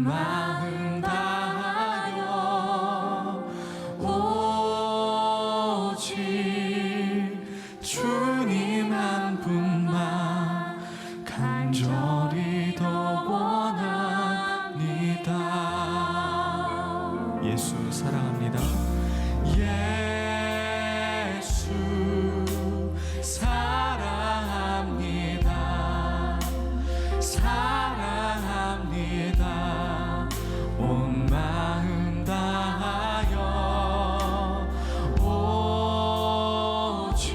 마음 다하여 오직 주님 한 분만 간절히 더 원합니다. 예수 사랑합니다. 예수 사랑합니다. 사랑합니다. 온 마음 다하여 오직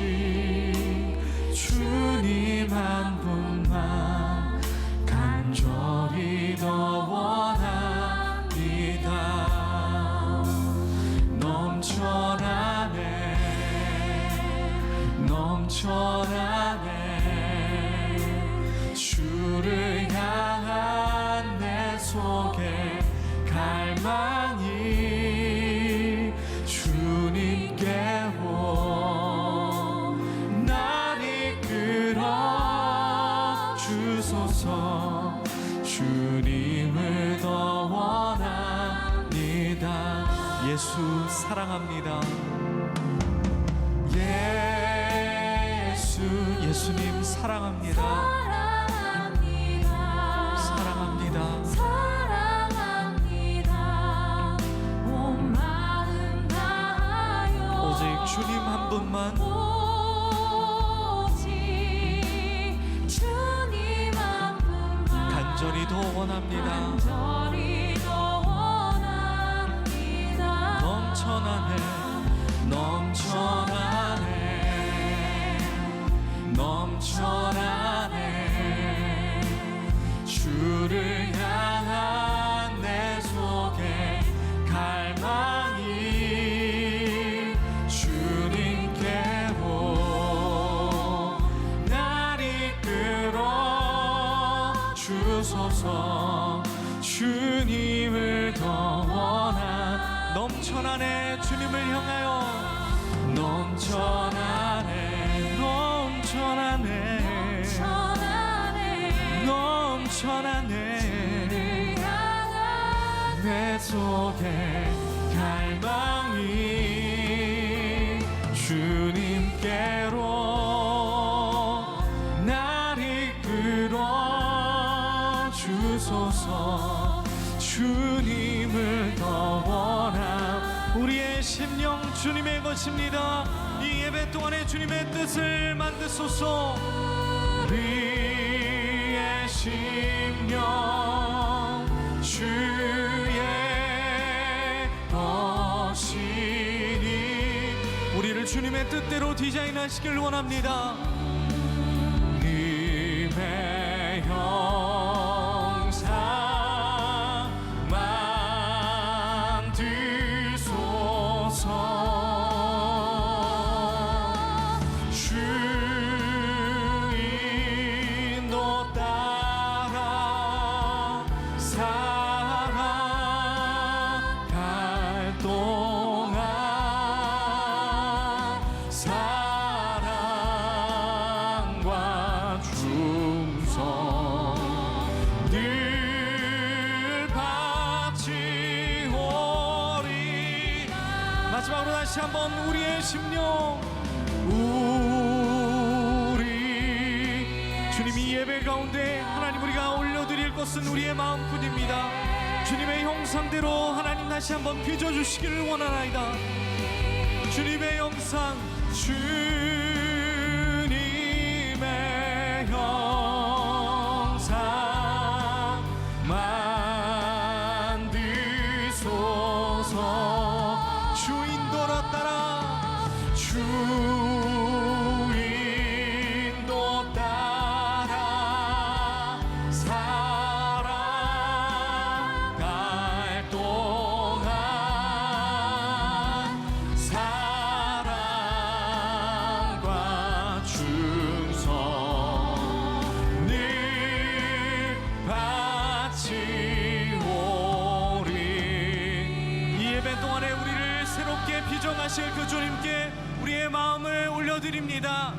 주님 한 분만 간절히 더 원합니다. 넘쳐나네 주를 향한 내 속에 갈망이 주님께로 날 이끌어 주소서. 주님을 더 원합니다. 예수 사랑합니다. 예수님 사랑합니다. 사랑합니다. 사랑합니다. 온 마음 다하여 오직 주님 한 분만 오직 주님 한 분만 간절히 더 원합니다. 간절히 더 원합니다. 넘쳐나네 주를 향한 내 속에 갈망이 주님께로 날 이끌어 주소서. 주님을 더 넘쳐나네 주님을 향하여 넘쳐나네 내 속에 갈망이 주님께로 날 이끌어 주소서. 주님을 더 원함. 우리의 심령 주님의 것입니다. 이 예배 동안에 주님의 뜻을 만드소서. 우리의 심령 주의 것이니 우리를 주님의 뜻대로 디자인하시길 원합니다. 님의 형상 다시 한번 우리의 심령 우리 주님이 예배 가운데 하나님 우리가 올려드릴 것은 우리의 마음뿐입니다. 주님의 형상대로 하나님 다시 한번 빚어주시기를 원하나이다. 주님의 형상 주님의 형상 만드소서. 주인도로 따라 주인도 따라 살아갈 동안 사랑과 충성 늘 바치오리. 이 예배 동안에 우리를 새롭게 빚어가실 그 주님께 우리의 마음을 올려드립니다.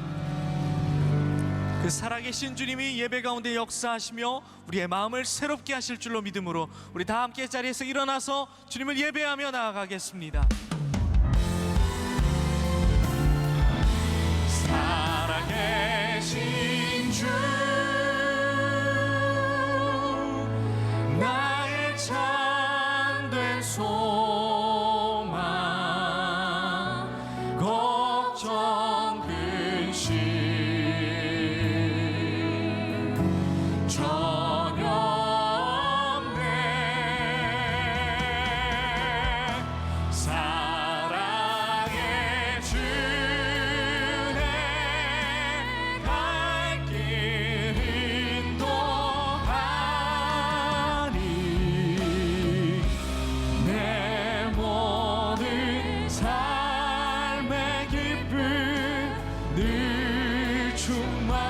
그 살아계신 주님이 예배 가운데 역사하시며 우리의 마음을 새롭게 하실 줄로 믿음으로 우리 다 함께 자리에서 일어나서 주님을 예배하며 나아가겠습니다. 살아계신 주 나의 참된 소망 걱정 근심 전혀 없네. 사랑의 주네 갈 길 인도하니 내 모든 삶의 기쁨 늘 충만하네.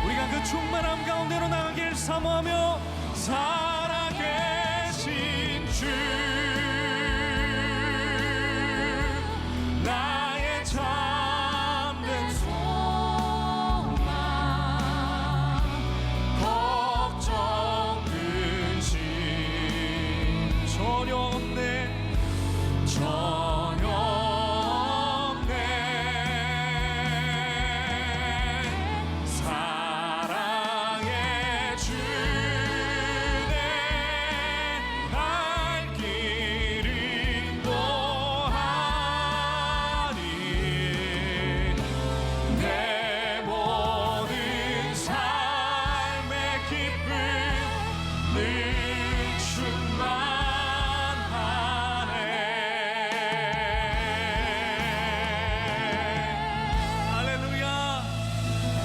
우리가 그 충만함 가운데로 나가길 사모하며 살아계신 주 나의 참된 소망 걱정 근심 전혀 없네. 전혀 없네. 사랑의 주네 갈 길 인도하니 내 모든 삶의 기쁨 늘 충만하네. 할렐루야.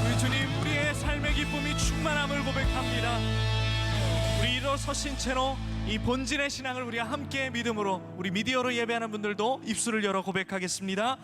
우리 주님, 우리의 삶의 기쁨이 충만함을 고백합니다. 우리 일어서신 채로 이 본질의 신앙을 우리가 함께 믿음으로 우리 미디어로 예배하는 분들도 입술을 열어 고백하겠습니다.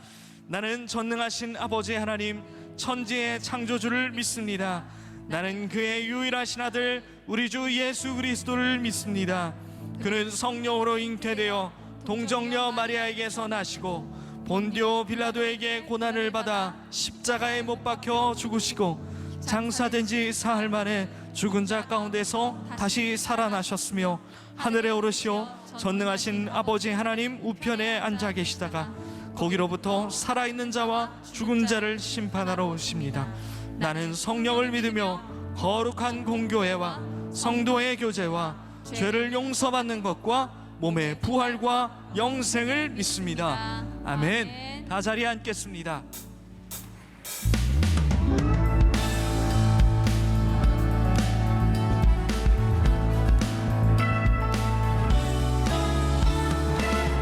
나는 전능하신 아버지 하나님 천지의 창조주를 믿습니다. 나는 그의 유일하신 아들 우리 주 예수 그리스도를 믿습니다. 그는 성령으로 잉태되어 동정녀 마리아에게서 나시고 본디오 빌라도에게 고난을 받아 십자가에 못 박혀 죽으시고 장사된 지 사흘 만에 죽은 자 가운데서 다시 살아나셨으며 하늘에 오르시어 전능하신 아버지 하나님 우편에 앉아 계시다가 거기로부터 살아있는 자와 죽은 자를 심판하러 오십니다. 나는 성령을 믿으며 거룩한 공교회와 성도의 교제와 죄를 용서받는 것과 몸의 부활과 영생을 믿습니다. 아멘. 다 자리에 앉겠습니다.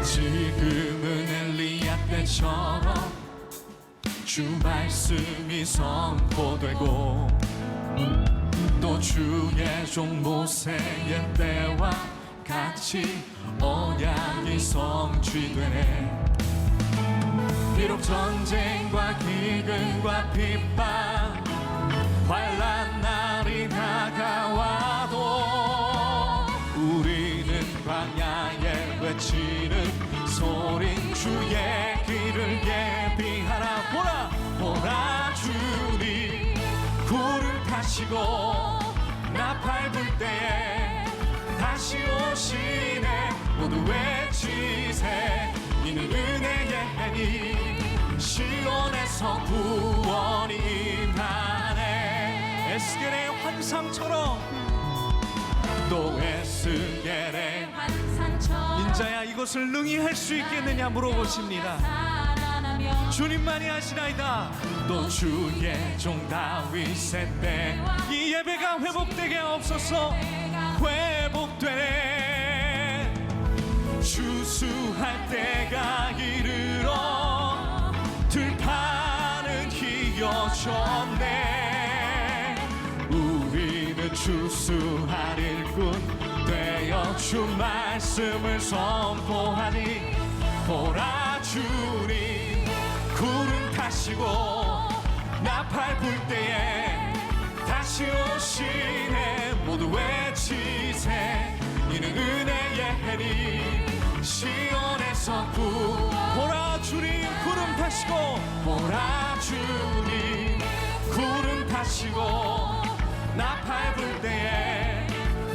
지금은 엘리야 때처럼 주 말씀이 선포되고 또 주의 종 모세의 때와 같이 언약이 성취되네. 비록 전쟁과 기근과 핍박 환난 날이 다가와도 우리는 광야에 외치는 소린 주의 길을 예비하라. 보라 보라 주님 구름 타시고 나팔 불 때에 다시 오시네. 모두 외치세 이는 은혜의 해니 시온에서 구원이 임하네. 에스겔의 환상처럼 또 에스겔의 인자야 이것을 능히 할 수 있겠느냐 물어보십니다. 주님만이 하시나이다. 또 주의 종 다윗의 때 이 예배가 회복되게 없어서 회복되네. 추수할 때가 이르러 들판은 희어졌네. 우리는 추수할 일꾼 되어 주 말씀을 선포하니 보라 주님 구름 타시고 나팔 불 때에 다시 오시네. 모두 외치세 이는 은혜의 해니 시온에서 보라 주님 구름 타시고 보라 주님 구름 타시고 나팔 불 때에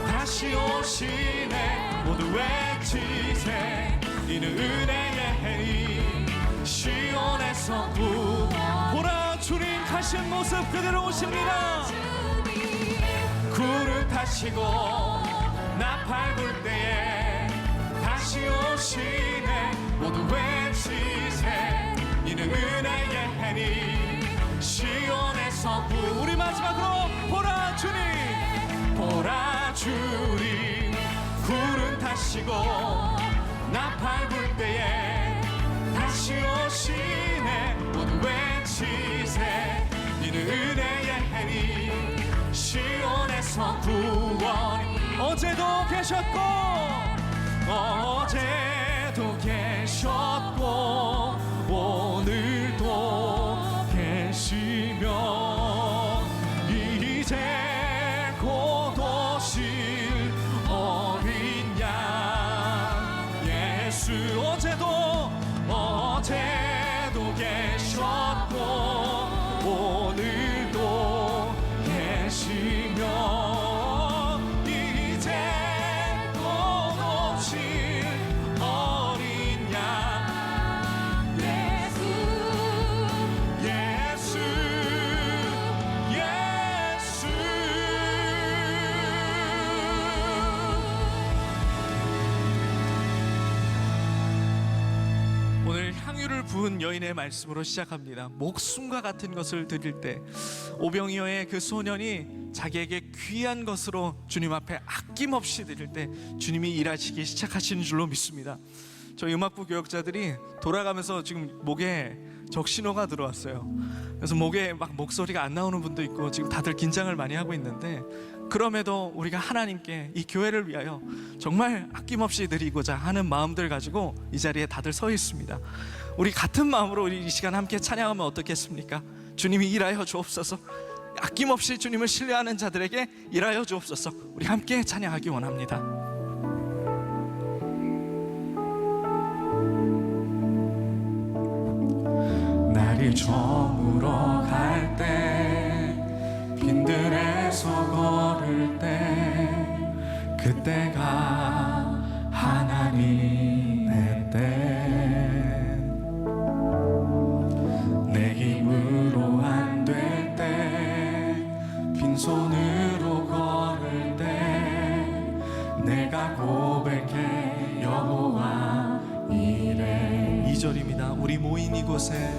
다시 오시네. 모두 외치세. 이는 은혜의 해니 시온에서 보라 주님 가신 모습 그대로 오십니다. 구름 타시고 나팔 불 때에 다시 오시네. 모두 외치세. 이는 은혜의 해니 시온에서 우리 마지막으로 보라 주님 보라 주님 구름 타시고 나팔 불 때에 다시 오시네. 모두 외치세. 이는 은혜의 해니 시온에서 구원. 어제도 계셨고 어제도 계셨고 오늘도 계시며 이제 곧 오실 어린 양 예수. 어제도 계셨고 오늘도 계시며 이제 곧 오실 어린 양 예수. 오늘 향유를 부은 여인의 말씀으로 시작합니다. 목숨과 같은 것을 드릴 때 오병이어의 그 소년이 자기에게 귀한 것으로 주님 앞에 아낌없이 드릴 때 주님이 일하시기 시작하시는 줄로 믿습니다. 저희 음악부 교역자들이 돌아가면서 지금 목에 적신호가 들어왔어요. 그래서 목에 막 목소리가 안 나오는 분도 있고 지금 다들 긴장을 많이 하고 있는데, 그럼에도 우리가 하나님께 이 교회를 위하여 정말 아낌없이 드리고자 하는 마음들 가지고 이 자리에 다들 서 있습니다. 우리 같은 마음으로 우리 이 시간 함께 찬양하면 어떻겠습니까? 주님이 일하여 주옵소서. 아낌없이 주님을 신뢰하는 자들에게 일하여 주옵소서. 우리 함께 찬양하기 원합니다. 날이 저물어 갈 때 빈들에서 걸을 때 그때가 하나님의 때, 내 힘으로 안 될 때 빈손으로 걸을 때 내가 고백해 여호와 이래. 2절입니다. 우리 모인 이곳에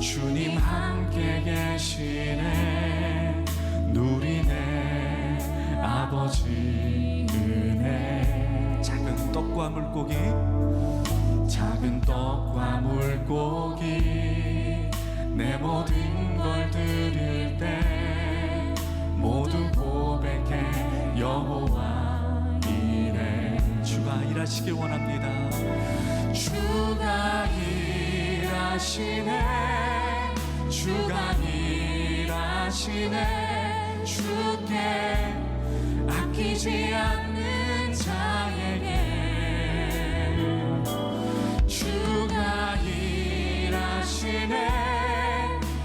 주님 함께 계시네. 누리네 아버지 은혜. 작은 떡과 물고기 내 모든 걸 드릴 때 모두 고백해 여호와 이래. 주가 일하시길 원합니다. 주가 일하시네. 주가 일하시네. 주께 아끼지 않는 자에게 주가 일하시네.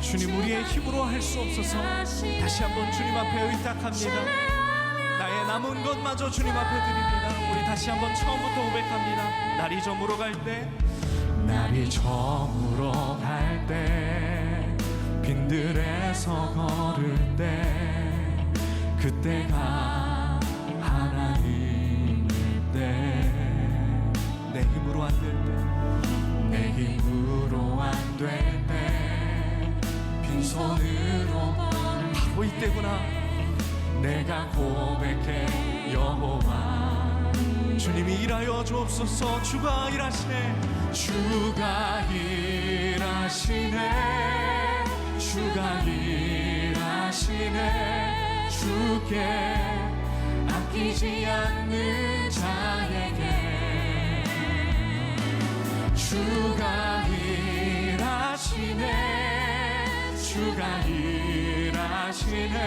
주님, 우리의 힘으로 할 수 없어서 다시 한번 주님 앞에 의탁합니다. 나의 남은 것마저 주님 앞에 드립니다. 우리 다시 한번 처음부터 고백합니다. 날이 저물어 갈 때 빈들에서 걸을 때 그때가 하나님의 때, 내 힘으로 안 될 때 빈손으로 바로 이때구나 내가 고백해 여호와. 주님이 일하여 주옵소서. 주가 일하시네. 주가 일하시네. 주가 일하시네. 주께 아끼지 않는 자에게 주가 일하시네. 주가 일하시네.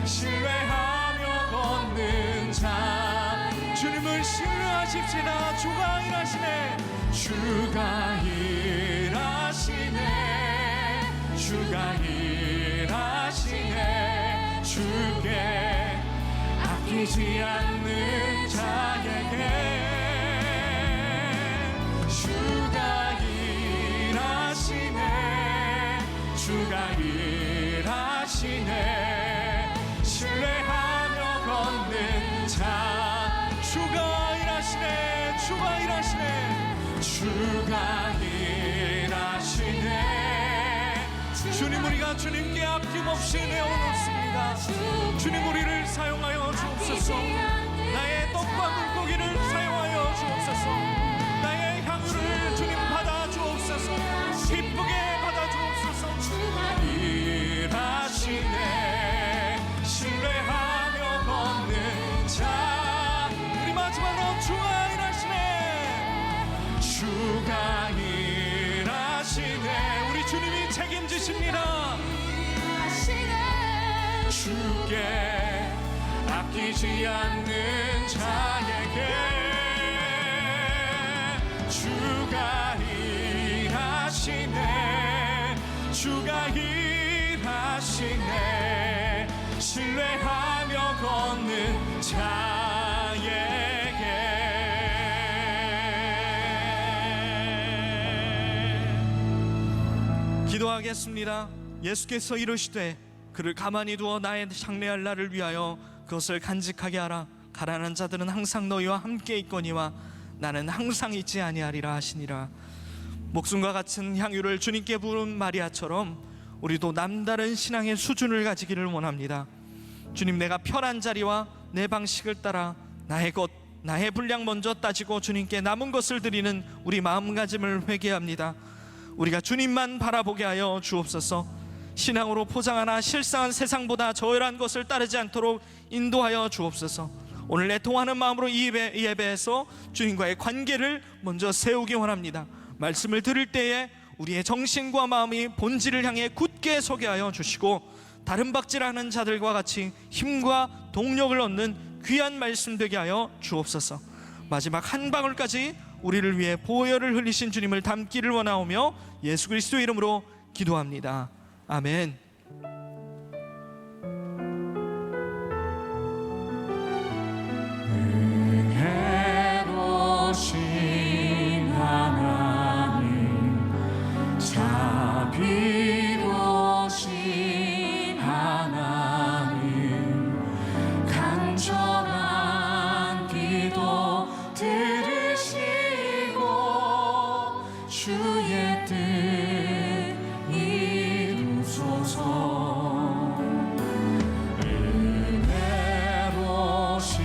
신뢰하며 걷는 자, 주님을 신뢰하십시다. 주가 일하시네. 주가 일하시네 주가 일하시네 주께 아끼지 않는 자에게 주가 일하시네 주가 일하시네 신뢰하며 걷는 자 주가 일하시네 주가 일하시네 주가 일하시네 주님 우리가 주님께 아낌없이 내어놓습니다 주님 우리를 사용하여 주옵소서 나의 떡과 물고기를 사용하여 주옵소서 나의 향유를 주님 받아 주옵소서 기쁘게 받아 주옵소서 주가 일하시네 신뢰하며 걷는 자 우리 마지막으로 주가 일하시네 주가 일하시네 우리 주님이 책임지십니다 주께 아끼지 않는 자에게 주가 일하시네 주가 일하시네 신뢰하며 걷는 자에게 기도하겠습니다. 예수께서 이르시되 그를 가만히 두어 나의 장래할 날을 위하여 그것을 간직하게 하라. 가난한 자들은 항상 너희와 함께 있거니와 나는 항상 있지 아니하리라 하시니라. 목숨과 같은 향유를 주님께 부은 마리아처럼 우리도 남다른 신앙의 수준을 가지기를 원합니다. 주님 내가 편한 자리와 내 방식을 따라 나의 것 나의 분량 먼저 따지고 주님께 남은 것을 드리는 우리 마음가짐을 회개합니다. 우리가 주님만 바라보게 하여 주옵소서. 신앙으로 포장하나 실상은 세상보다 저열한 것을 따르지 않도록 인도하여 주옵소서. 오늘 애통하는 마음으로 이 예배에서 주님과의 관계를 먼저 세우기 원합니다. 말씀을 들을 때에 우리의 정신과 마음이 본질을 향해 굳게 서게 하여 주시고 다른 박질하는 자들과 같이 힘과 동력을 얻는 귀한 말씀 되게 하여 주옵소서. 마지막 한 방울까지 우리를 위해 보혈을 흘리신 주님을 닮기를 원하오며 예수 그리스도의 이름으로 기도합니다. 아멘. 은혜로신 하나님 자비로신 하나님 간절한 기도 들으시고 주의 뜻 은혜로신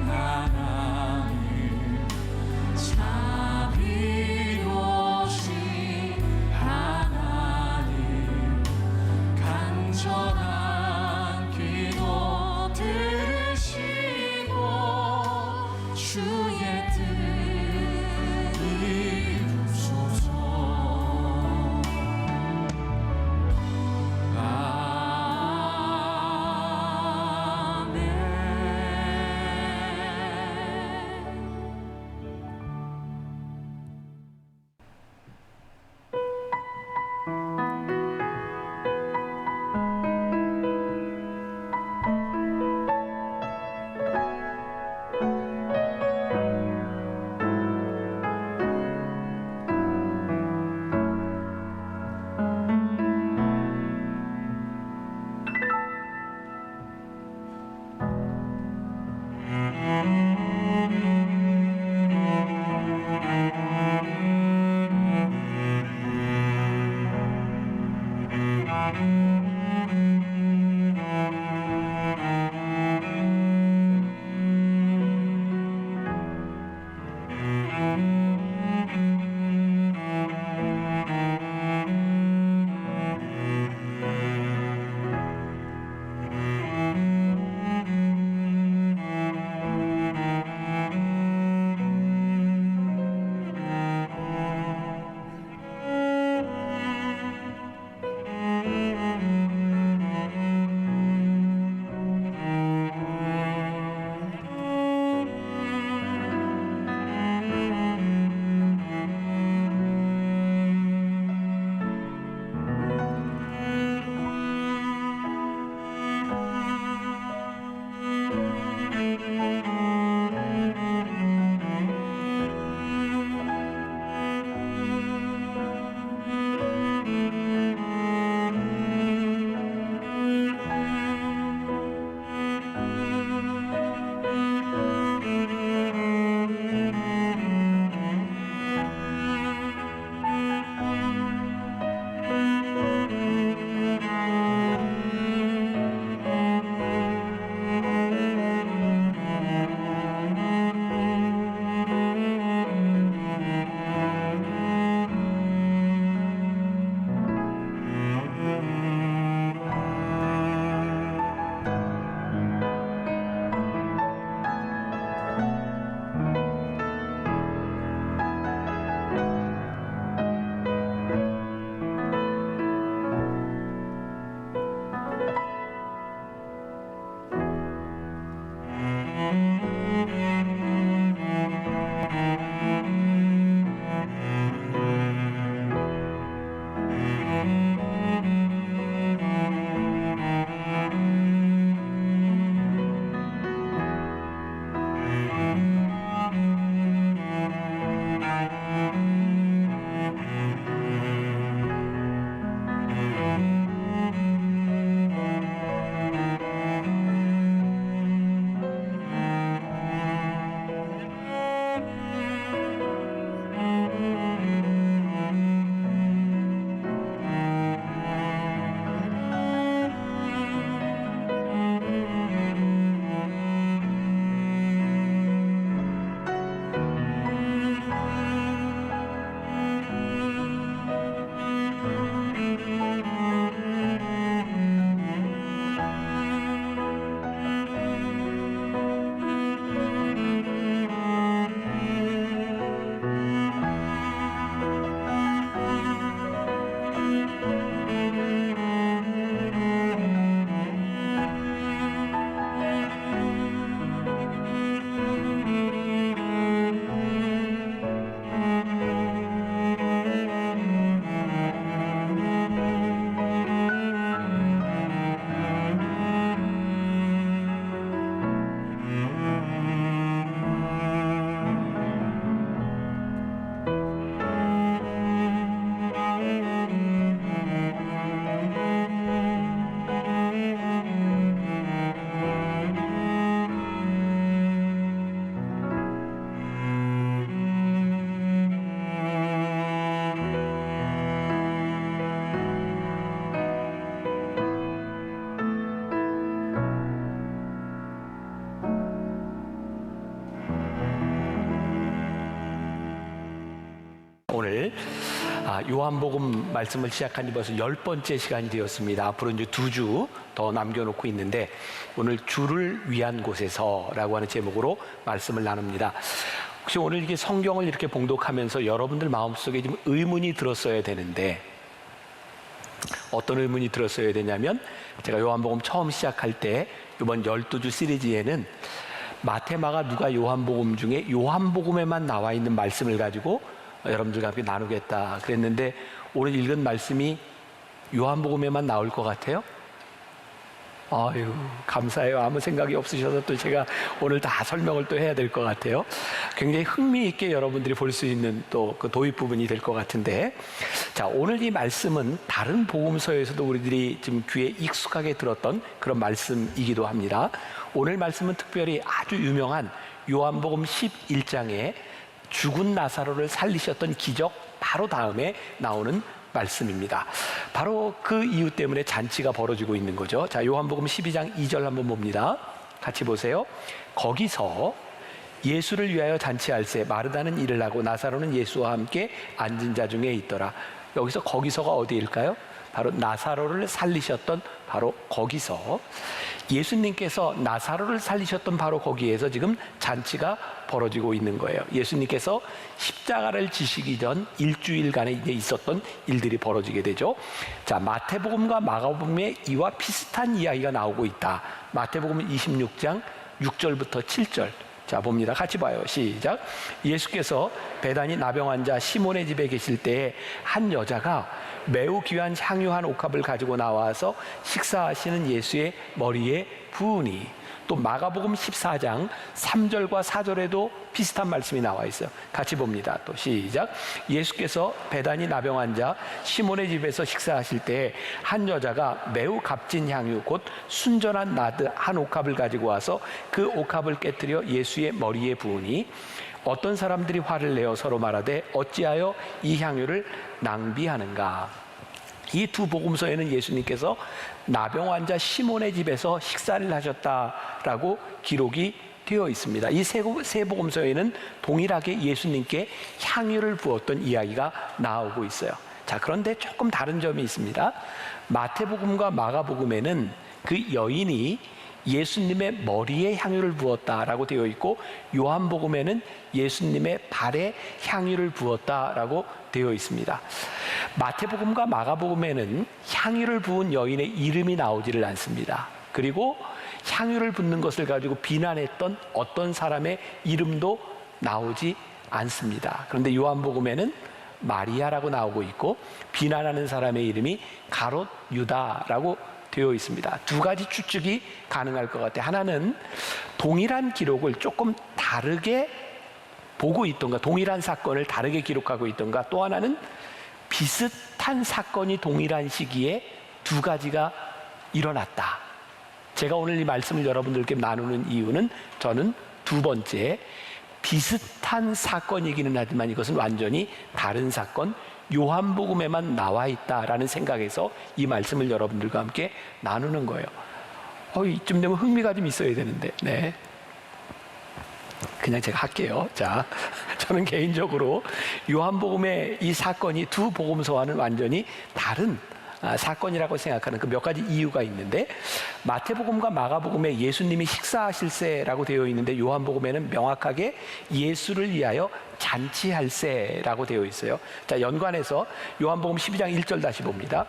하나님 자비로신 하나님 간절한 기도 들으시고 주의 뜻 이루소서. 오늘 요한복음 말씀을 시작한 지 벌써 10번째 시간이 되었습니다. 앞으로 이제 2주 더 남겨놓고 있는데 오늘 주를 위한 곳에서라고 하는 제목으로 말씀을 나눕니다. 혹시 오늘 이게 성경을 이렇게 봉독하면서 여러분들 마음속에 좀 의문이 들었어야 되는데 어떤 의문이 들었어야 되냐면 제가 요한복음 처음 시작할 때 이번 12주 시리즈에는 마태, 마가, 누가, 요한복음 중에 요한복음에만 나와 있는 말씀을 가지고 여러분들과 함께 나누겠다 그랬는데 오늘 읽은 말씀이 요한복음에만 나올 것 같아요? 아유, 감사해요. 아무 생각이 없으셔서 또 제가 오늘 다 설명을 또 해야 될 것 같아요. 굉장히 흥미있게 여러분들이 볼 수 있는 또 그 도입 부분이 될 것 같은데, 자, 오늘 이 말씀은 다른 복음서에서도 우리들이 지금 귀에 익숙하게 들었던 그런 말씀이기도 합니다. 오늘 말씀은 특별히 아주 유명한 요한복음 11장에 죽은 나사로를 살리셨던 기적 바로 다음에 나오는 말씀입니다. 바로 그 이유 때문에 잔치가 벌어지고 있는 거죠. 자, 요한복음 12장 2절 한번 봅니다. 같이 보세요. 거기서 예수를 위하여 잔치할세 마르다는 일을 하고 나사로는 예수와 함께 앉은 자 중에 있더라. 여기서 거기서가 어디일까요? 바로 나사로를 살리셨던 바로 거기서, 예수님께서 나사로를 살리셨던 바로 거기에서 지금 잔치가 벌어지고 있는 거예요. 예수님께서 십자가를 지시기 전 일주일간에 이제 있었던 일들이 벌어지게 되죠. 자, 마태복음과 마가복음에 이와 비슷한 이야기가 나오고 있다. 마태복음 26장 6절부터 7절. 자, 봅니다. 같이 봐요. 시작. 예수께서 베다니 나병 환자 시몬의 집에 계실 때에 한 여자가 매우 귀한 향유 한 옥합을 가지고 나와서 식사하시는 예수의 머리에 부으니, 또 마가복음 14장 3절과 4절에도 비슷한 말씀이 나와 있어요. 같이 봅니다. 또 시작. 예수께서 베다니 나병 환자 시몬의 집에서 식사하실 때 한 여자가 매우 값진 향유 곧 순전한 나드 한 옥합을 가지고 와서 그 옥합을 깨뜨려 예수의 머리에 부으니, 어떤 사람들이 화를 내어 서로 말하되 어찌하여 이 향유를 낭비하는가. 이 두 복음서에는 예수님께서 나병 환자 시몬의 집에서 식사를 하셨다라고 기록이 되어 있습니다. 이 세 복음서에는 동일하게 예수님께 향유를 부었던 이야기가 나오고 있어요. 자, 그런데 조금 다른 점이 있습니다. 마태복음과 마가복음에는 그 여인이 예수님의 머리에 향유를 부었다라고 되어 있고, 요한복음에는 예수님의 발에 향유를 부었다라고 되어 있습니다. 마태복음과 마가복음에는 향유를 부은 여인의 이름이 나오지를 않습니다. 그리고 향유를 붓는 것을 가지고 비난했던 어떤 사람의 이름도 나오지 않습니다. 그런데 요한복음에는 마리아라고 나오고 있고, 비난하는 사람의 이름이 가롯 유다라고 되어 있습니다. 두 가지 추측이 가능할 것 같아요. 하나는 동일한 기록을 조금 다르게 보고 있던가, 동일한 사건을 다르게 기록하고 있던가, 또 하나는 비슷한 사건이 동일한 시기에 두 가지가 일어났다. 제가 오늘 이 말씀을 여러분들께 나누는 이유는, 저는 두 번째, 비슷한 사건이기는 하지만 이것은 완전히 다른 사건, 요한복음에만 나와 있다라는 생각에서 이 말씀을 여러분들과 함께 나누는 거예요. 이쯤 되면 흥미가 좀 있어야 되는데, 네. 그냥 제가 할게요. 자, 저는 개인적으로 요한복음의 이 사건이 두 복음서와는 완전히 다른 사건이라고 생각하는 그 몇 가지 이유가 있는데, 마태복음과 마가복음에 예수님이 식사하실세라고 되어 있는데, 요한복음에는 명확하게 예수를 위하여 잔치할세라고 되어 있어요. 자, 연관해서 요한복음 12장 1절 다시 봅니다.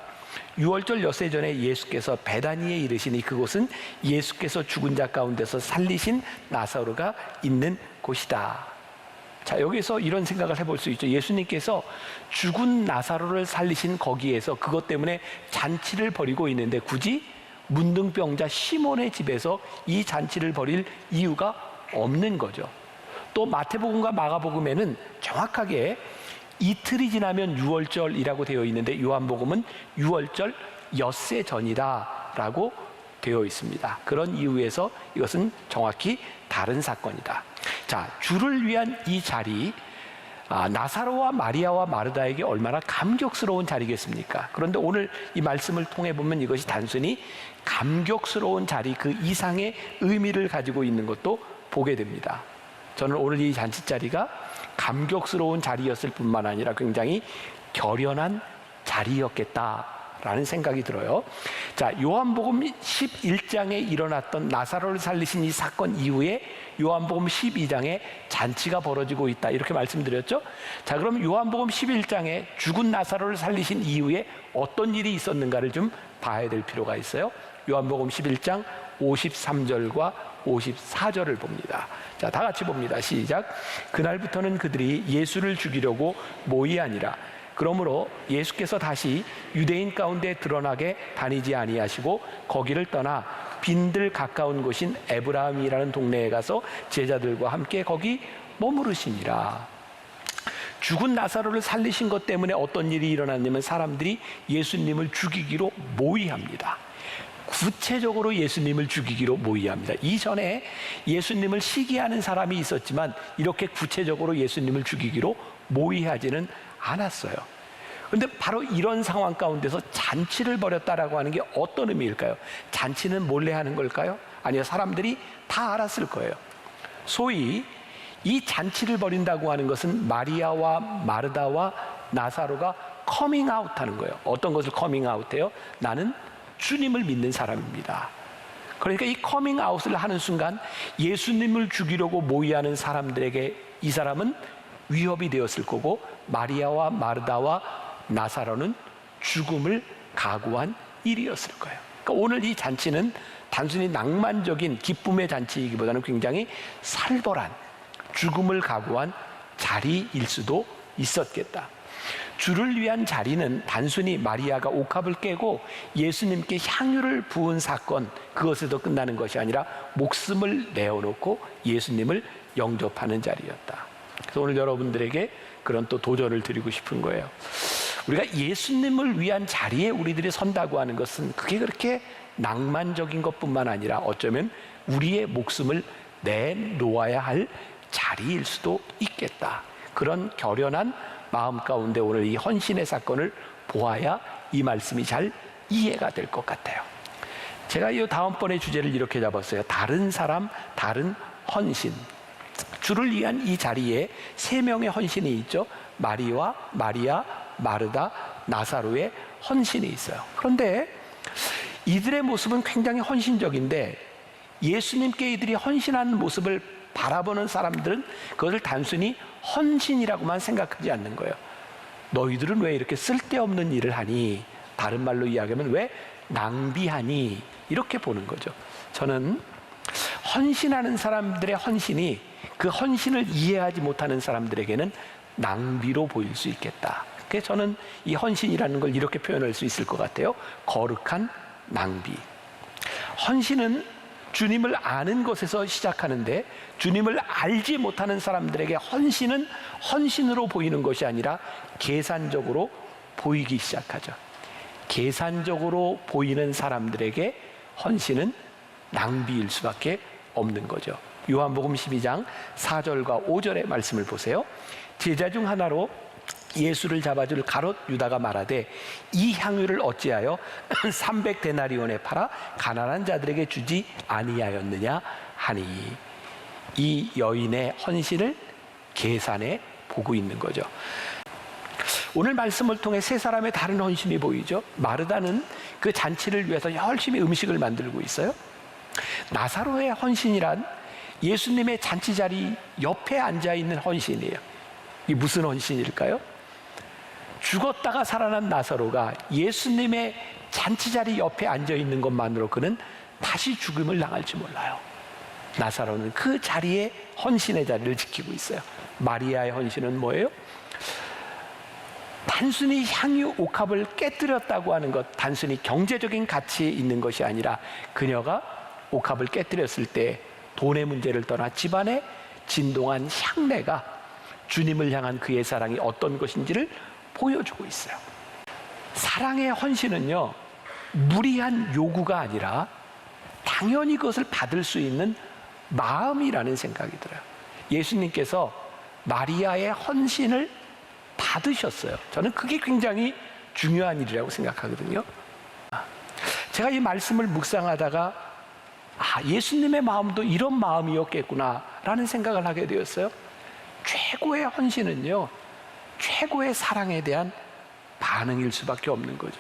6월절 엿새 전에 예수께서 베다니에 이르시니, 그곳은 예수께서 죽은 자 가운데서 살리신 나사로가 있는 곳이다. 자, 여기서 이런 생각을 해볼 수 있죠. 예수님께서 죽은 나사로를 살리신 거기에서 그것 때문에 잔치를 벌이고 있는데, 굳이 문둥병자 시몬의 집에서 이 잔치를 벌일 이유가 없는 거죠. 또 마태복음과 마가복음에는 정확하게 이틀이 지나면 6월절이라고 되어 있는데, 요한복음은 6월절 엿새 전이다라고 되어 있습니다. 그런 이유에서 이것은 정확히 다른 사건이다. 자, 주를 위한 이 자리, 나사로와 마리아와 마르다에게 얼마나 감격스러운 자리겠습니까? 그런데 오늘 이 말씀을 통해 보면 이것이 단순히 감격스러운 자리 그 이상의 의미를 가지고 있는 것도 보게 됩니다. 저는 오늘 이 잔치 자리가 감격스러운 자리였을 뿐만 아니라 굉장히 결연한 자리였겠다라는 생각이 들어요. 자, 요한복음 11장에 일어났던 나사로를 살리신 이 사건 이후에 요한복음 12장에 잔치가 벌어지고 있다, 이렇게 말씀드렸죠. 자, 그럼 요한복음 11장에 죽은 나사로를 살리신 이후에 어떤 일이 있었는가를 좀 봐야 될 필요가 있어요. 요한복음 11장 53절과 54절을 봅니다. 자, 다 같이 봅니다. 시작. 그날부터는 그들이 예수를 죽이려고 모의하니라. 그러므로 예수께서 다시 유대인 가운데 드러나게 다니지 아니하시고 거기를 떠나 빈들 가까운 곳인 에브라임이라는 동네에 가서 제자들과 함께 거기 머무르시니라. 죽은 나사로를 살리신 것 때문에 어떤 일이 일어났냐면 사람들이 예수님을 죽이기로 모의합니다. 구체적으로 예수님을 죽이기로 모의합니다. 이전에 예수님을 시기하는 사람이 있었지만 이렇게 구체적으로 예수님을 죽이기로 모의하지는 않았어요. 그런데 바로 이런 상황 가운데서 잔치를 벌였다라고 하는 게 어떤 의미일까요? 잔치는 몰래 하는 걸까요? 아니요, 사람들이 다 알았을 거예요. 소위 이 잔치를 벌인다고 하는 것은 마리아와 마르다와 나사로가 커밍아웃 하는 거예요. 어떤 것을 커밍아웃해요? 나는 주님을 믿는 사람입니다. 그러니까 이 커밍아웃을 하는 순간 예수님을 죽이려고 모의하는 사람들에게 이 사람은 위협이 되었을 거고, 마리아와 마르다와 나사로는 죽음을 각오한 일이었을 거예요. 그러니까 오늘 이 잔치는 단순히 낭만적인 기쁨의 잔치이기보다는 굉장히 살벌한 죽음을 각오한 자리일 수도 있었겠다. 주를 위한 자리는 단순히 마리아가 옥합을 깨고 예수님께 향유를 부은 사건, 그것에도 끝나는 것이 아니라 목숨을 내어놓고 예수님을 영접하는 자리였다. 그래서 오늘 여러분들에게 그런 또 도전을 드리고 싶은 거예요. 우리가 예수님을 위한 자리에 우리들이 선다고 하는 것은 그게 그렇게 낭만적인 것뿐만 아니라 어쩌면 우리의 목숨을 내놓아야 할 자리일 수도 있겠다. 그런 결연한 마음 가운데 오늘 이 헌신의 사건을 보아야 이 말씀이 잘 이해가 될 것 같아요. 제가 이 다음번에 주제를 이렇게 잡았어요. 다른 사람, 다른 헌신. 주를 위한 이 자리에 세 명의 헌신이 있죠. 마리아, 마르다, 나사로의 헌신이 있어요. 그런데 이들의 모습은 굉장히 헌신적인데 예수님께 이들이 헌신하는 모습을 바라보는 사람들은 그것을 단순히 헌신이라고만 생각하지 않는 거예요. 너희들은 왜 이렇게 쓸데없는 일을 하니? 다른 말로 이야기하면 왜 낭비하니? 이렇게 보는 거죠. 저는 헌신하는 사람들의 헌신이 그 헌신을 이해하지 못하는 사람들에게는 낭비로 보일 수 있겠다. 그래서 저는 이 헌신이라는 걸 이렇게 표현할 수 있을 것 같아요. 거룩한 낭비. 헌신은 주님을 아는 것에서 시작하는데 주님을 알지 못하는 사람들에게 헌신은 헌신으로 보이는 것이 아니라 계산적으로 보이기 시작하죠. 계산적으로 보이는 사람들에게 헌신은 낭비일 수밖에 없는 거죠. 요한복음 12장 4절과 5절의 말씀을 보세요. 제자 중 하나로 예수를 잡아줄 가롯 유다가 말하되 이 향유를 어찌하여 300데나리온에 팔아 가난한 자들에게 주지 아니하였느냐 하니, 이 여인의 헌신을 계산해 보고 있는 거죠. 오늘 말씀을 통해 세 사람의 다른 헌신이 보이죠. 마르다는 그 잔치를 위해서 열심히 음식을 만들고 있어요. 나사로의 헌신이란 예수님의 잔치 자리 옆에 앉아있는 헌신이에요. 이게 무슨 헌신일까요? 죽었다가 살아난 나사로가 예수님의 잔치 자리 옆에 앉아있는 것만으로 그는 다시 죽음을 당할지 몰라요. 나사로는 그 자리에 헌신의 자리를 지키고 있어요. 마리아의 헌신은 뭐예요? 단순히 향유 옥합을 깨뜨렸다고 하는 것, 단순히 경제적인 가치에 있는 것이 아니라 그녀가 옥합을 깨뜨렸을 때 돈의 문제를 떠나 집안에 진동한 향내가 주님을 향한 그의 사랑이 어떤 것인지를 보여주고 있어요. 사랑의 헌신은요, 무리한 요구가 아니라 당연히 그것을 받을 수 있는 마음이라는 생각이 들어요. 예수님께서 마리아의 헌신을 받으셨어요. 저는 그게 굉장히 중요한 일이라고 생각하거든요. 제가 이 말씀을 묵상하다가 예수님의 마음도 이런 마음이었겠구나 라는 생각을 하게 되었어요. 최고의 헌신은요, 최고의 사랑에 대한 반응일 수밖에 없는 거죠.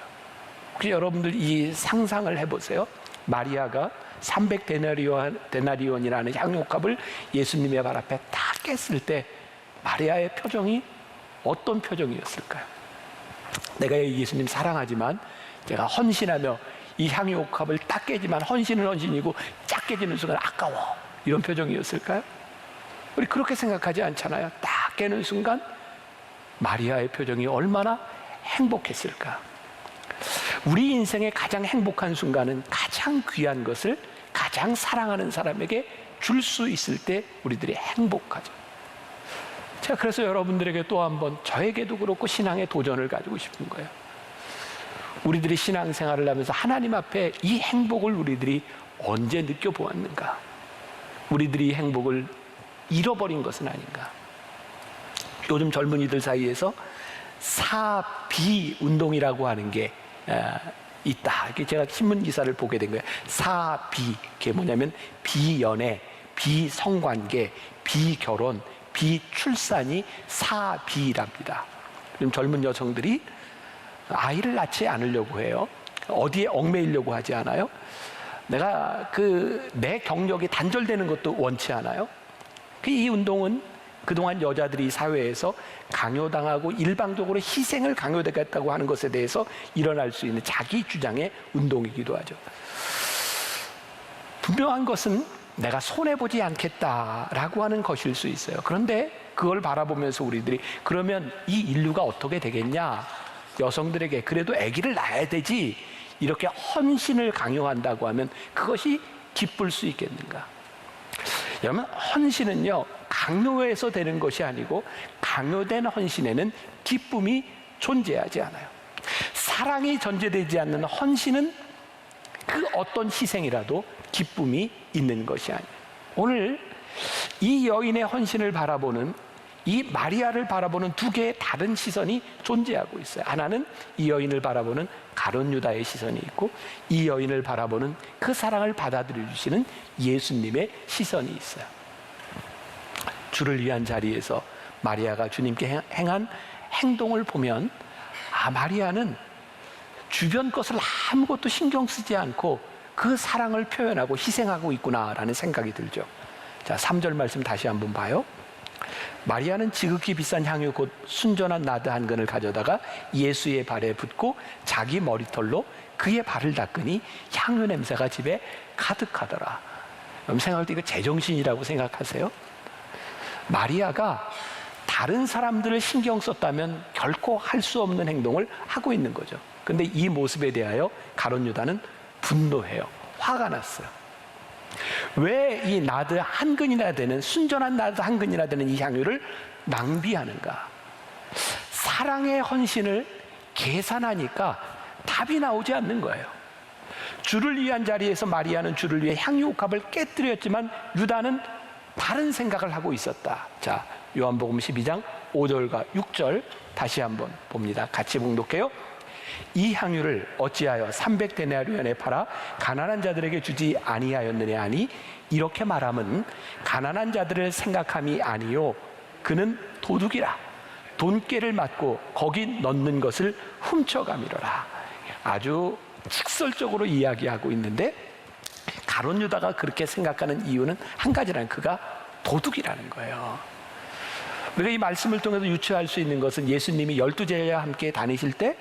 혹시 여러분들 이 상상을 해보세요. 마리아가 300데나리온이라는 향유값을 예수님의 발 앞에 딱 깼을 때 마리아의 표정이 어떤 표정이었을까요? 내가 예수님 사랑하지만 제가 헌신하며 이 향유값을 딱 깨지만 헌신은 헌신이고 짝 깨지는 순간 아까워, 이런 표정이었을까요? 우리 그렇게 생각하지 않잖아요. 딱 깨는 순간 마리아의 표정이 얼마나 행복했을까. 우리 인생의 가장 행복한 순간은 가장 귀한 것을 가장 사랑하는 사람에게 줄 수 있을 때 우리들이 행복하죠. 제가 그래서 여러분들에게 또 한번, 저에게도 그렇고 신앙의 도전을 가지고 싶은 거예요. 우리들이 신앙생활을 하면서 하나님 앞에 이 행복을 우리들이 언제 느껴보았는가? 우리들이 이 행복을 잃어버린 것은 아닌가? 요즘 젊은이들 사이에서 사비 운동이라고 하는 게 있다. 제가 신문 기사를 보게 된 거예요. 사비, 그게 뭐냐면 비연애, 비성관계, 비결혼, 비출산이 사비랍니다. 지금 젊은 여성들이 아이를 낳지 않으려고 해요. 어디에 얽매이려고 하지 않아요. 내가 내 경력이 단절되는 것도 원치 않아요. 이 운동은 그동안 여자들이 사회에서 강요당하고 일방적으로 희생을 강요되겠다고 하는 것에 대해서 일어날 수 있는 자기 주장의 운동이기도 하죠. 분명한 것은 내가 손해보지 않겠다라고 하는 것일 수 있어요. 그런데 그걸 바라보면서 우리들이 그러면 이 인류가 어떻게 되겠냐? 여성들에게 그래도 아기를 낳아야 되지, 이렇게 헌신을 강요한다고 하면 그것이 기쁠 수 있겠는가? 여러분, 헌신은요, 강요해서 되는 것이 아니고 강요된 헌신에는 기쁨이 존재하지 않아요. 사랑이 전제되지 않는 헌신은 그 어떤 희생이라도 기쁨이 있는 것이 아니에요. 오늘 이 여인의 헌신을 바라보는, 이 마리아를 바라보는 두 개의 다른 시선이 존재하고 있어요. 하나는 이 여인을 바라보는 가룟 유다의 시선이 있고, 이 여인을 바라보는 그 사랑을 받아들여 주시는 예수님의 시선이 있어요. 주를 위한 자리에서 마리아가 주님께 행한 행동을 보면, 마리아는 주변 것을 아무것도 신경 쓰지 않고 그 사랑을 표현하고 희생하고 있구나라는 생각이 들죠. 자, 3절 말씀 다시 한번 봐요. 마리아는 지극히 비싼 향유 곧 순전한 나드 한 근을 가져다가 예수의 발에 붓고 자기 머리털로 그의 발을 닦으니 향유 냄새가 집에 가득하더라. 여러분 생각할 때 이거 제정신이라고 생각하세요? 마리아가 다른 사람들을 신경 썼다면 결코 할 수 없는 행동을 하고 있는 거죠. 근데 이 모습에 대하여 가룟 유다는 분노해요. 화가 났어요. 왜 이 나드 한 근이나 되는, 순전한 나드 한 근이나 되는 이 향유를 낭비하는가? 사랑의 헌신을 계산하니까 답이 나오지 않는 거예요. 주를 위한 자리에서 마리아는 주를 위해 향유값을 깨뜨렸지만 유다는 다른 생각을 하고 있었다. 자, 요한복음 12장 5절과 6절 다시 한번 봅니다. 같이 봉독해요. 이 향유를 어찌하여 300데나리온에 팔아 가난한 자들에게 주지 아니하였느냐 하니, 이렇게 말함은 가난한 자들을 생각함이 아니요 그는 도둑이라 돈깨를 맞고 거기 넣는 것을 훔쳐가미로라. 아주 직설적으로 이야기하고 있는데, 가룟 유다가 그렇게 생각하는 이유는 한 가지라는, 그가 도둑이라는 거예요. 우리가 이 말씀을 통해서 유추할 수 있는 것은, 예수님이 12제자와 함께 다니실 때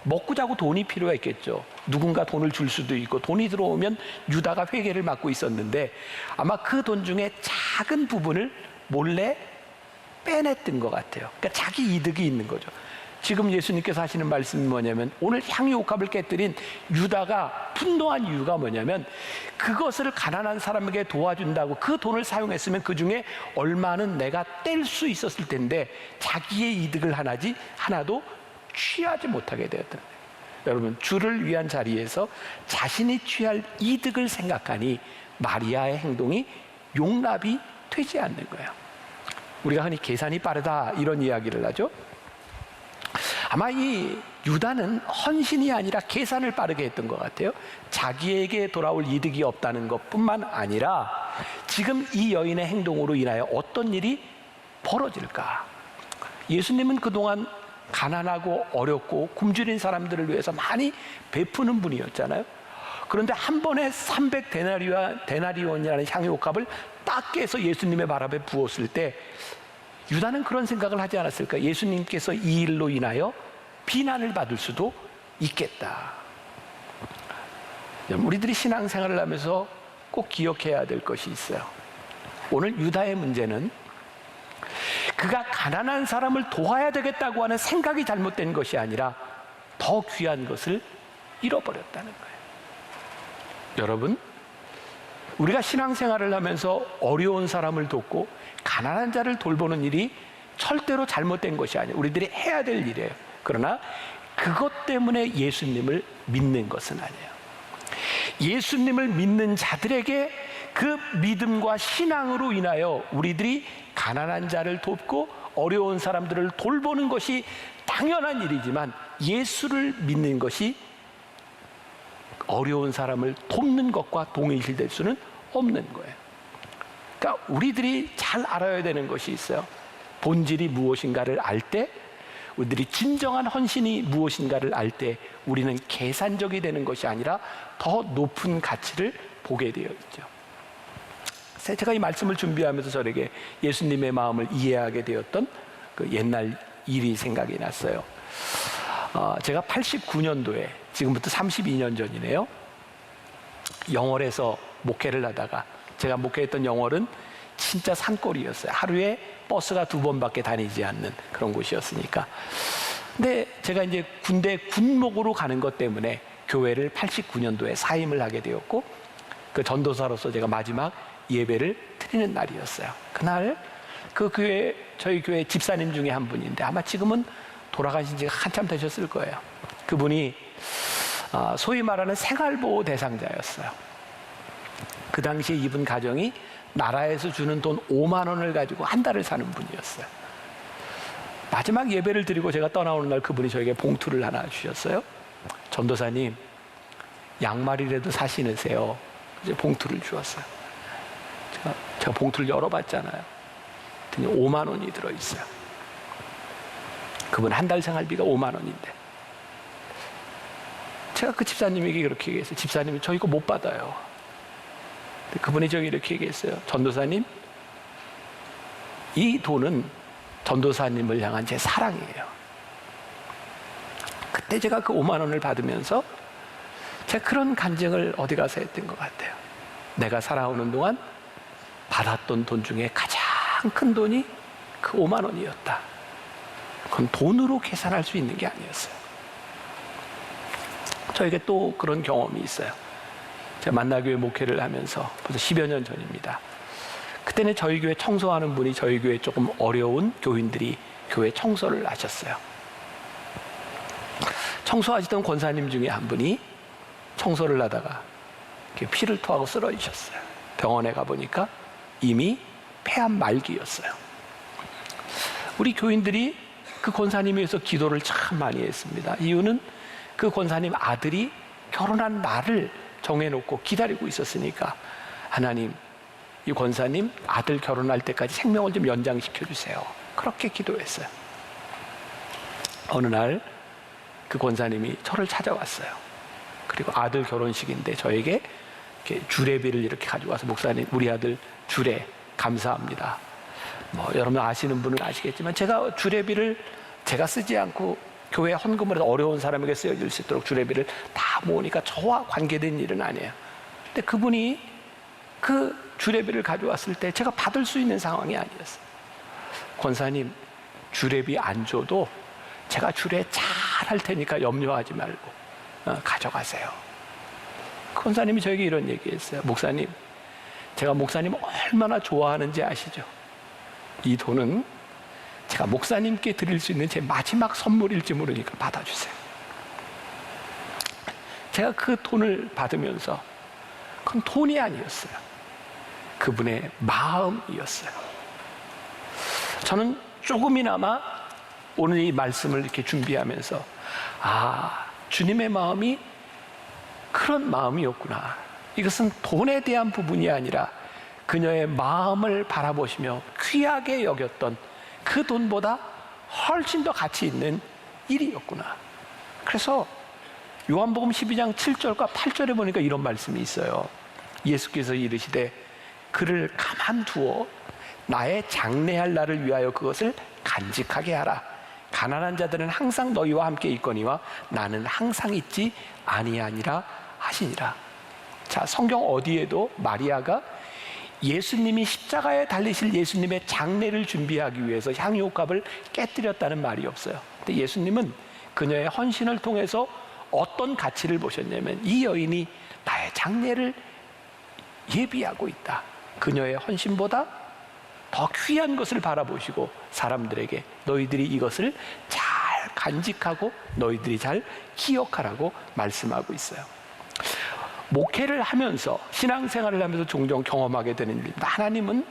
먹고 자고 돈이 필요했겠죠. 누군가 돈을 줄 수도 있고, 돈이 들어오면 유다가 회계를 맡고 있었는데 아마 그 돈 중에 작은 부분을 몰래 빼냈던 것 같아요. 그러니까 자기 이득이 있는 거죠. 지금 예수님께서 하시는 말씀이 뭐냐면, 오늘 향유옥합을 깨뜨린 유다가 분노한 이유가 뭐냐면, 그것을 가난한 사람에게 도와준다고 그 돈을 사용했으면 그 중에 얼마는 내가 뗄 수 있었을 텐데 자기의 이득을 하나도 취하지 못하게 되었다. 여러분, 주를 위한 자리에서 자신이 취할 이득을 생각하니 마리아의 행동이 용납이 되지 않는 거예요. 우리가 흔히 계산이 빠르다 이런 이야기를 하죠. 아마 이 유다는 헌신이 아니라 계산을 빠르게 했던 것 같아요. 자기에게 돌아올 이득이 없다는 것뿐만 아니라 지금 이 여인의 행동으로 인하여 어떤 일이 벌어질까? 예수님은 그동안 가난하고 어렵고 굶주린 사람들을 위해서 많이 베푸는 분이었잖아요. 그런데 한 번에 300데나리온이라는 향유옥합을 딱 깨서 예수님의 발 앞에 부었을 때 유다는 그런 생각을 하지 않았을까? 예수님께서 이 일로 인하여 비난을 받을 수도 있겠다. 우리들이 신앙생활을 하면서 꼭 기억해야 될 것이 있어요. 오늘 유다의 문제는 그가 가난한 사람을 도와야 되겠다고 하는 생각이 잘못된 것이 아니라 더 귀한 것을 잃어버렸다는 거예요. 여러분, 우리가 신앙생활을 하면서 어려운 사람을 돕고 가난한 자를 돌보는 일이 절대로 잘못된 것이 아니에요. 우리들이 해야 될 일이에요. 그러나 그것 때문에 예수님을 믿는 것은 아니에요. 예수님을 믿는 자들에게 그 믿음과 신앙으로 인하여 우리들이 가난한 자를 돕고 어려운 사람들을 돌보는 것이 당연한 일이지만 예수를 믿는 것이 어려운 사람을 돕는 것과 동일시될 수는 없는 거예요. 그러니까 우리들이 잘 알아야 되는 것이 있어요. 본질이 무엇인가를 알 때, 우리들이 진정한 헌신이 무엇인가를 알 때 우리는 계산적이 되는 것이 아니라 더 높은 가치를 보게 되어 있죠. 제가 이 말씀을 준비하면서 저에게 예수님의 마음을 이해하게 되었던 그 옛날 일이 생각이 났어요. 제가 89년도에 지금부터 32년 전이네요. 영월에서 목회를 하다가, 제가 목회했던 영월은 진짜 산골이었어요. 하루에 버스가 2번밖에 다니지 않는 그런 곳이었으니까. 근데 제가 이제 군대 군목으로 가는 것 때문에 교회를 89년도에 사임을 하게 되었고, 그 전도사로서 제가 마지막 예배를 드리는 날이었어요. 그날 그 교회, 저희 교회 집사님 중에 한 분인데 아마 지금은 돌아가신 지가 한참 되셨을 거예요. 그분이 소위 말하는 생활보호 대상자였어요. 그 당시에 이분 가정이 나라에서 주는 돈 5만 원을 가지고 한 달을 사는 분이었어요. 마지막 예배를 드리고 제가 떠나오는 날 그분이 저에게 봉투를 하나 주셨어요. 전도사님, 양말이라도 사 신으세요. 이제 봉투를 주었어요. 제가 봉투를 열어봤잖아요. 그랬더니 5만 원이 들어있어요. 그분 한 달 생활비가 5만 원인데. 제가 그 집사님에게 그렇게 얘기했어요. 집사님이 저 이거 못 받아요. 그분이 저에게 이렇게 얘기했어요. 전도사님, 이 돈은 전도사님을 향한 제 사랑이에요. 그때 제가 그 5만 원을 받으면서 제가 그런 간증을 어디 가서 했던 것 같아요. 내가 살아오는 동안 받았던 돈 중에 가장 큰 돈이 그 5만 원이었다. 그건 돈으로 계산할 수 있는 게 아니었어요. 저에게 또 그런 경험이 있어요. 제가 만나교회 목회를 하면서 벌써 10여 년 전입니다. 그때는 저희 교회 청소하는 분이 저희 교회 조금 어려운 교인들이 교회 청소를 하셨어요. 청소하시던 권사님 중에 한 분이 청소를 하다가 피를 토하고 쓰러지셨어요. 병원에 가보니까 이미 폐암 말기였어요. 우리 교인들이 그 권사님에 위해서 기도를 참 많이 했습니다. 이유는 그 권사님 아들이 결혼한 날을 정해놓고 기다리고 있었으니까, 하나님, 이 권사님 아들 결혼할 때까지 생명을 좀 연장시켜 주세요. 그렇게 기도했어요. 어느 날 그 권사님이 저를 찾아왔어요. 그리고 아들 결혼식인데 저에게 이렇게 주례비를 이렇게 가져와서, 목사님, 우리 아들 주례 감사합니다. 여러분 아시는 분은 아시겠지만 제가 주례비를 제가 쓰지 않고 교회 헌금을 해서 어려운 사람에게 쓰여질 수 있도록 주례비를 다 모으니까 저와 관계된 일은 아니에요. 근데 그분이 그 주례비를 가져왔을 때 제가 받을 수 있는 상황이 아니었어요. 권사님, 주례비 안 줘도 제가 주례 잘 할 테니까 염려하지 말고 가져가세요. 권사님이 저에게 이런 얘기했어요. 목사님, 제가 목사님 얼마나 좋아하는지 아시죠? 이 돈은 제가 목사님께 드릴 수 있는 제 마지막 선물일지 모르니까 받아주세요. 제가 그 돈을 받으면서 그건 돈이 아니었어요. 그분의 마음이었어요. 저는 조금이나마 오늘 이 말씀을 이렇게 준비하면서 주님의 마음이 그런 마음이었구나. 이것은 돈에 대한 부분이 아니라 그녀의 마음을 바라보시며 귀하게 여겼던 그 돈보다 훨씬 더 가치 있는 일이었구나. 그래서 요한복음 12장 7절과 8절에 보니까 이런 말씀이 있어요. 예수께서 이르시되 그를 가만두어 나의 장래할 날을 위하여 그것을 간직하게 하라. 가난한 자들은 항상 너희와 함께 있거니와 나는 항상 있지 아니하니라 하시니라. 자, 성경 어디에도 마리아가 예수님이 십자가에 달리실 예수님의 장례를 준비하기 위해서 향유옥합을 깨뜨렸다는 말이 없어요. 근데 예수님은 그녀의 헌신을 통해서 어떤 가치를 보셨냐면 이 여인이 나의 장례를 예비하고 있다. 그녀의 헌신보다 더 귀한 것을 바라보시고 사람들에게 너희들이 이것을 잘 간직하고 너희들이 잘 기억하라고 말씀하고 있어요. 목회를 하면서 신앙생활을 하면서 종종 경험하게 되는 일입니다. 하나님은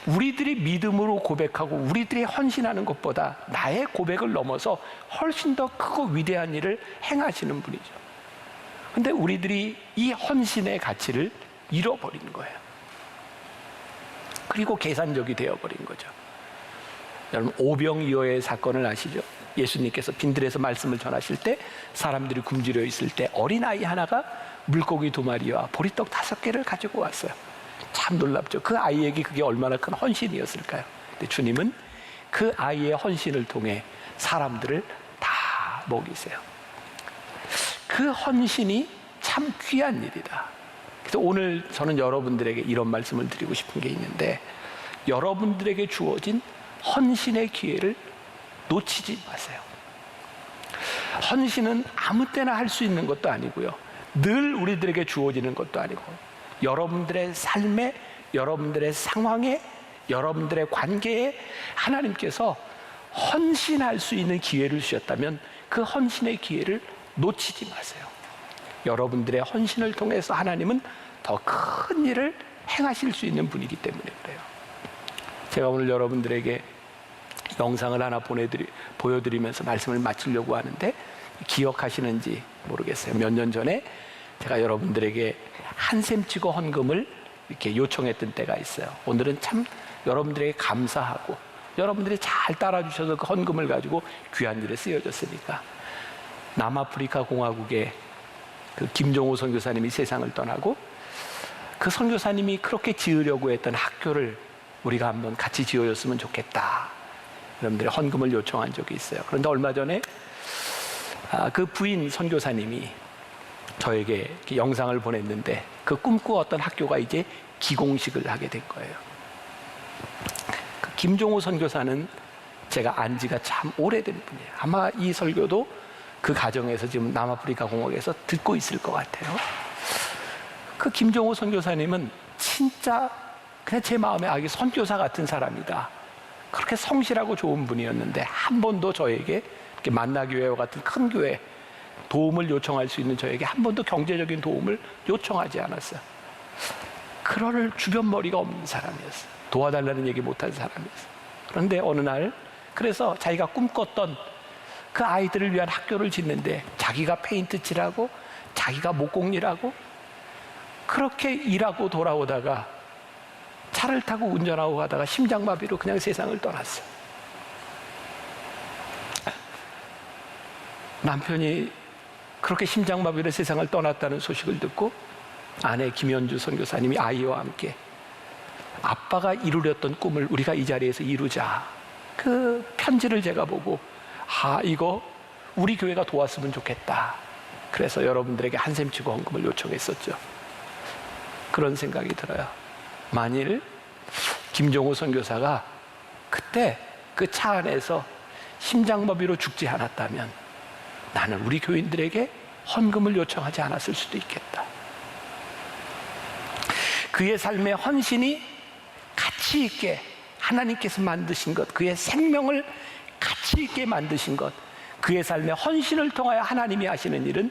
우리들이 믿음으로 고백하고 우리들이 헌신하는 것보다 나의 고백을 넘어서 훨씬 더 크고 위대한 일을 행하시는 분이죠. 근데 우리들이 이 헌신의 가치를 잃어버린 거예요. 그리고 계산적이 되어버린 거죠. 여러분, 오병이어의 사건을 아시죠? 예수님께서 빈들에서 말씀을 전하실 때 사람들이 굶주려 있을 때 어린아이 하나가 물고기 2마리와 보리떡 5개를 가지고 왔어요. 참 놀랍죠. 그 아이에게 그게 얼마나 큰 헌신이었을까요? 근데 주님은 그 아이의 헌신을 통해 사람들을 다 먹이세요. 그 헌신이 참 귀한 일이다. 그래서 오늘 저는 여러분들에게 이런 말씀을 드리고 싶은 게 있는데, 여러분들에게 주어진 헌신의 기회를 놓치지 마세요. 헌신은 아무 때나 할 수 있는 것도 아니고요, 늘 우리들에게 주어지는 것도 아니고, 여러분들의 삶에, 여러분들의 상황에, 여러분들의 관계에 하나님께서 헌신할 수 있는 기회를 주셨다면 그 헌신의 기회를 놓치지 마세요. 여러분들의 헌신을 통해서 하나님은 더 큰 일을 행하실 수 있는 분이기 때문에 그래요. 제가 오늘 여러분들에게 영상을 하나 보여드리면서 말씀을 마치려고 하는데, 기억하시는지 모르겠어요. 몇 년 전에 제가 여러분들에게 한샘치고 헌금을 이렇게 요청했던 때가 있어요. 오늘은 참 여러분들에게 감사하고 여러분들이 잘 따라주셔서 그 헌금을 가지고 귀한 일에 쓰여졌으니까, 남아프리카 공화국의 그 김종호 선교사님이 세상을 떠나고 그 선교사님이 그렇게 지으려고 했던 학교를 우리가 한번 같이 지어줬으면 좋겠다, 여러분들의 헌금을 요청한 적이 있어요. 그런데 얼마 전에 그 부인 선교사님이 저에게 영상을 보냈는데, 그 꿈꾸었던 학교가 이제 기공식을 하게 된 거예요. 그 김종호 선교사는 제가 안 지가 참 오래된 분이에요. 아마 이 설교도 그 가정에서 지금 남아프리카 공화국에서 듣고 있을 것 같아요. 그 김종호 선교사님은 진짜 그냥 제 마음에 이게 선교사 같은 사람이다, 그렇게 성실하고 좋은 분이었는데 한 번도 저에게 이렇게 만나교회와 같은 큰 교회 도움을 요청할 수 있는 저에게 한 번도 경제적인 도움을 요청하지 않았어요. 그럴 주변 머리가 없는 사람이었어요. 도와달라는 얘기 못한 사람이었어요. 그런데 어느 날, 그래서 자기가 꿈꿨던 그 아이들을 위한 학교를 짓는데 자기가 페인트 칠하고 자기가 목공일하고 그렇게 일하고 돌아오다가 차를 타고 운전하고 가다가 심장마비로 그냥 세상을 떠났어요. 남편이 그렇게 심장마비로 세상을 떠났다는 소식을 듣고 아내 김현주 선교사님이 아이와 함께 아빠가 이루렸던 꿈을 우리가 이 자리에서 이루자, 그 편지를 제가 보고 이거 우리 교회가 도왔으면 좋겠다, 그래서 여러분들에게 한샘치고 헌금을 요청했었죠. 그런 생각이 들어요. 만일 김종호 선교사가 그때 그 차 안에서 심장마비로 죽지 않았다면 나는 우리 교인들에게 헌금을 요청하지 않았을 수도 있겠다. 그의 삶의 헌신이 가치 있게 하나님께서 만드신 것, 그의 생명을 가치 있게 만드신 것, 그의 삶의 헌신을 통하여 하나님이 하시는 일은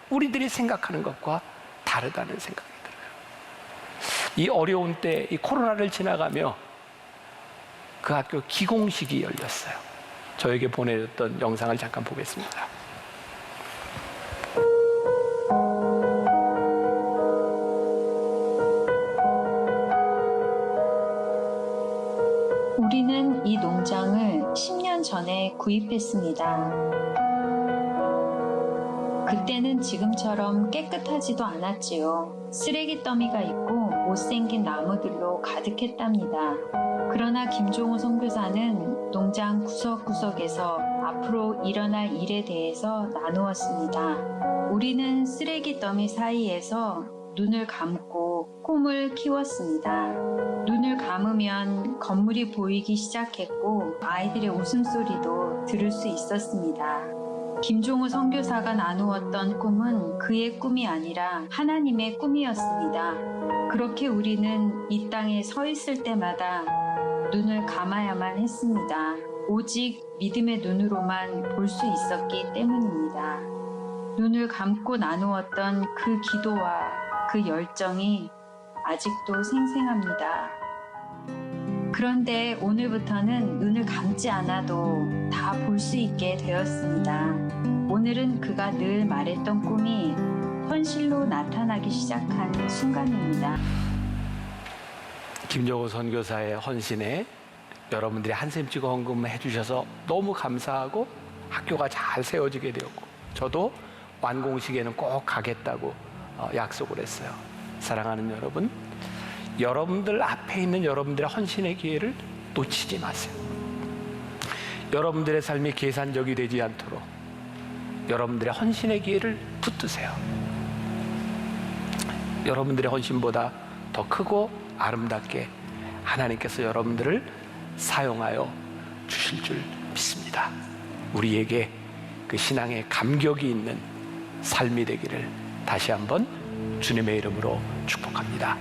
우리들이 생각하는 것과 다르다는 생각이 들어요. 이 어려운 때, 이 코로나를 지나가며 그 학교 기공식이 열렸어요. 저에게 보내줬던 영상을 잠깐 보겠습니다. 우리는 우리는 이 농장을 10년 전에 구입했습니다. 그때는 지금처럼 깨끗하지도 않았지요. 쓰레기 더미가 있고 못생긴 나무들로 가득했답니다. 그러나 김종우 선교사는 농장 구석구석에서 앞으로 일어날 일에 대해서 나누었습니다. 우리는 쓰레기 더미 사이에서 눈을 감고 꿈을 키웠습니다. 눈을 감으면 건물이 보이기 시작했고 아이들의 웃음소리도 들을 수 있었습니다. 김종우 선교사가 나누었던 꿈은 그의 꿈이 아니라 하나님의 꿈이었습니다. 그렇게 우리는 이 땅에 서 있을 때마다 눈을 감아야만 했습니다. 오직 믿음의 눈으로만 볼 수 있었기 때문입니다. 눈을 감고 나누었던 그 기도와 그 열정이 아직도 생생합니다. 그런데 오늘부터는 눈을 감지 않아도 다 볼 수 있게 되었습니다. 오늘은 그가 늘 말했던 꿈이 현실로 나타나기 시작한 순간입니다. 김종우 선교사의 헌신에 여러분들이 한 셈씩 헌금해 주셔서 너무 감사하고 학교가 잘 세워지게 되었고 저도 완공식에는 꼭 가겠다고 약속을 했어요. 사랑하는 여러분, 여러분들 앞에 있는 여러분들의 헌신의 기회를 놓치지 마세요. 여러분들의 삶이 계산적이 되지 않도록 여러분들의 헌신의 기회를 붙드세요. 여러분들의 헌신보다 더 크고 아름답게 하나님께서 여러분들을 사용하여 주실 줄 믿습니다. 우리에게 그 신앙의 감격이 있는 삶이 되기를 다시 한번 주님의 이름으로 축복합니다.